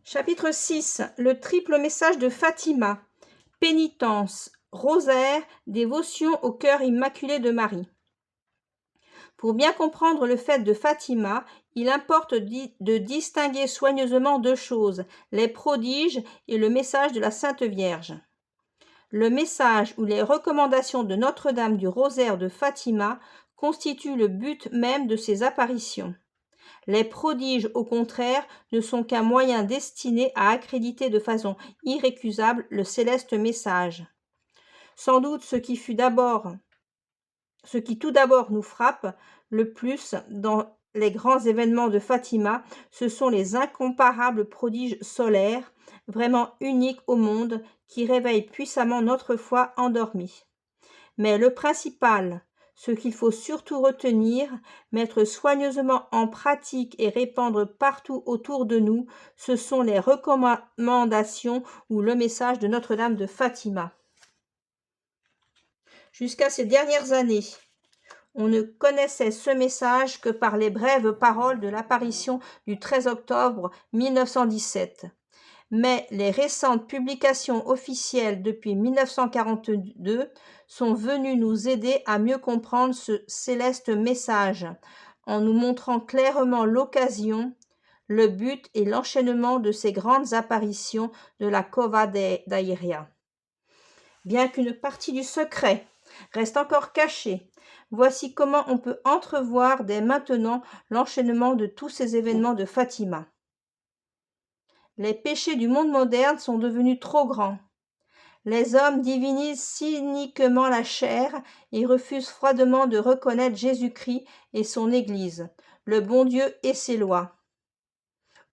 Chapitre 6. Le triple message de Fatima. Pénitence, rosaire, dévotion au cœur immaculé de Marie. Pour bien comprendre le fait de Fatima, il importe de distinguer soigneusement deux choses, les prodiges et le message de la Sainte Vierge. Le message ou les recommandations de Notre-Dame du Rosaire de Fatima constituent le but même de ces apparitions. Les prodiges, au contraire, ne sont qu'un moyen destiné à accréditer de façon irrécusable le céleste message. Sans doute ce qui tout d'abord nous frappe le plus dans les grands événements de Fatima, ce sont les incomparables prodiges solaires, vraiment uniques au monde, qui réveillent puissamment notre foi endormie. Mais le principal, ce qu'il faut surtout retenir, mettre soigneusement en pratique et répandre partout autour de nous, ce sont les recommandations ou le message de Notre-Dame de Fatima. Jusqu'à ces dernières années, on ne connaissait ce message que par les brèves paroles de l'apparition du 13 octobre 1917. Mais les récentes publications officielles depuis 1942 sont venues nous aider à mieux comprendre ce céleste message, en nous montrant clairement l'occasion, le but et l'enchaînement de ces grandes apparitions de la Cova d'Airia. Bien qu'une partie du secret reste encore cachée, voici comment on peut entrevoir dès maintenant l'enchaînement de tous ces événements de Fatima. Les péchés du monde moderne sont devenus trop grands. Les hommes divinisent cyniquement la chair et refusent froidement de reconnaître Jésus-Christ et son Église, le bon Dieu et ses lois.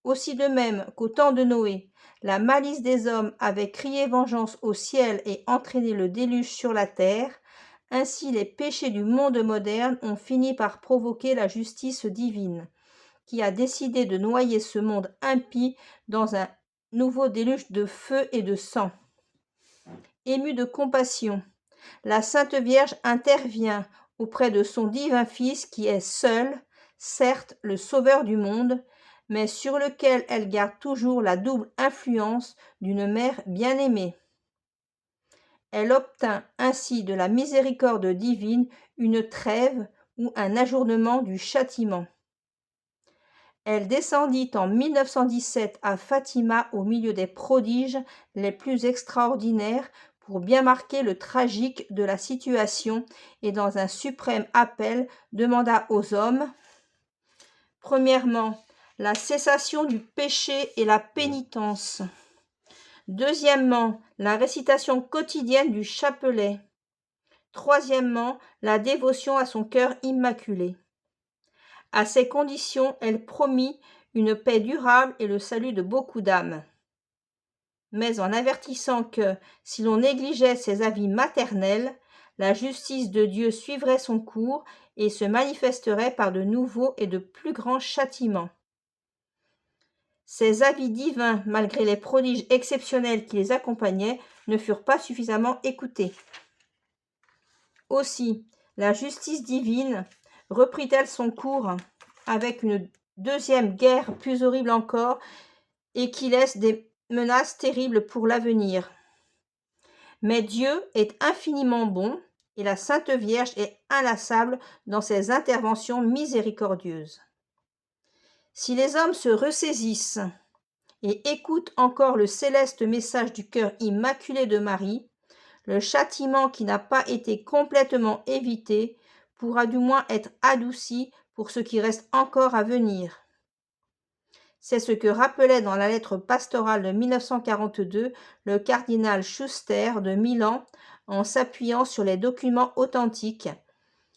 Aussi de même qu'au temps de Noé, la malice des hommes avait crié vengeance au ciel et entraîné le déluge sur la terre, ainsi les péchés du monde moderne ont fini par provoquer la justice divine, qui a décidé de noyer ce monde impie dans un nouveau déluge de feu et de sang. Émue de compassion, la Sainte Vierge intervient auprès de son divin Fils qui est seul, certes le Sauveur du monde, mais sur lequel elle garde toujours la double influence d'une mère bien-aimée. Elle obtint ainsi de la miséricorde divine une trêve ou un ajournement du châtiment. Elle descendit en 1917 à Fatima au milieu des prodiges les plus extraordinaires pour bien marquer le tragique de la situation et dans un suprême appel demanda aux hommes, premièrement, la cessation du péché et la pénitence. Deuxièmement, la récitation quotidienne du chapelet. Troisièmement, la dévotion à son cœur immaculé. À ces conditions, elle promit une paix durable et le salut de beaucoup d'âmes. Mais en avertissant que, si l'on négligeait ses avis maternels, la justice de Dieu suivrait son cours et se manifesterait par de nouveaux et de plus grands châtiments. Ces avis divins, malgré les prodiges exceptionnels qui les accompagnaient, ne furent pas suffisamment écoutés. Aussi, la justice divine reprit-elle son cours avec une deuxième guerre plus horrible encore et qui laisse des menaces terribles pour l'avenir. Mais Dieu est infiniment bon et la Sainte Vierge est inlassable dans ses interventions miséricordieuses. Si les hommes se ressaisissent et écoutent encore le céleste message du cœur immaculé de Marie, le châtiment qui n'a pas été complètement évité pourra du moins être adouci pour ce qui reste encore à venir. C'est ce que rappelait dans la lettre pastorale de 1942 le cardinal Schuster de Milan en s'appuyant sur les documents authentiques.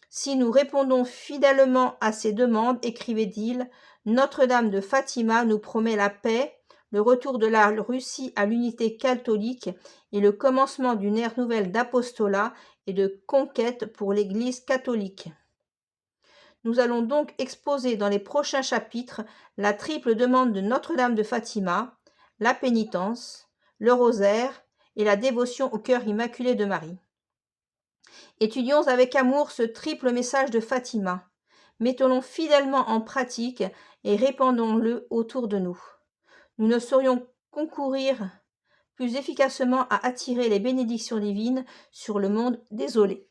Si nous répondons fidèlement à ces demandes, écrivait-il, Notre-Dame de Fatima nous promet la paix, le retour de la Russie à l'unité catholique et le commencement d'une ère nouvelle d'apostolat et de conquête pour l'Église catholique. Nous allons donc exposer dans les prochains chapitres la triple demande de Notre-Dame de Fatima, la pénitence, le rosaire et la dévotion au cœur immaculé de Marie. Étudions avec amour ce triple message de Fatima. Mettons-le fidèlement en pratique et répandons-le autour de nous. nous ne saurions concourir plus efficacement à attirer les bénédictions divines sur le monde désolé.